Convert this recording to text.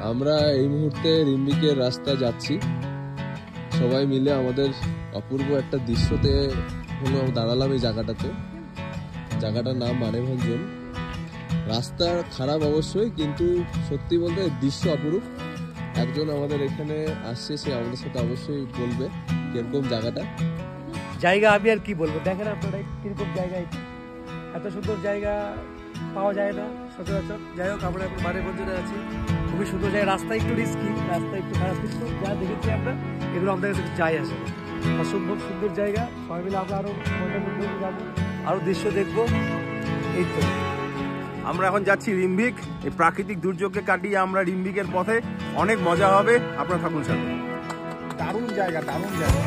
আমরা এই মুহূর্তে রিম্বিকের রাস্তা যাচ্ছি, সবাই মিলে আমাদের অপূর্ব একটা দৃশ্যতে হলো দাঁড়ালাম এই জায়গাটাতে। জায়গাটার নাম মানেভঞ্জন। রাস্তা খারাপ অবশ্যই, কিন্তু সত্যি বলতে দৃশ্য অপরূপ। একজন আমাদের এখানে আসছে, সে আমাদের সাথে অবশ্যই বলবে কিরকম জায়গাটা। জায়গা আমি আর কি বলবো, দেখেন আপনারা কিরকম জায়গা, এত সুন্দর জায়গা পাওয়া যায় না সচরাচর। যাই হোক, আমরা এখন মানেভঞ্জনে আছি, খুবই সুন্দর জায়গা। রাস্তা একটু রিস্কি, রাস্তা একটু খারাপ, কিন্তু যা দেখেছি আমরা এগুলো আমাদের কাছে যাই আসে। অসম্ভব সুন্দর জায়গা। সবাই মিলে আমরা আরো যাবো, আরো দৃশ্য দেখবো। এই তো আমরা এখন যাচ্ছি রিম্বিক। এই প্রাকৃতিক দুর্যোগকে কাটিয়ে আমরা রিম্বিকের পথে, অনেক মজা হবে, আপনারা থাকুন সাথে। দারুণ জায়গা, দারুণ জায়গা।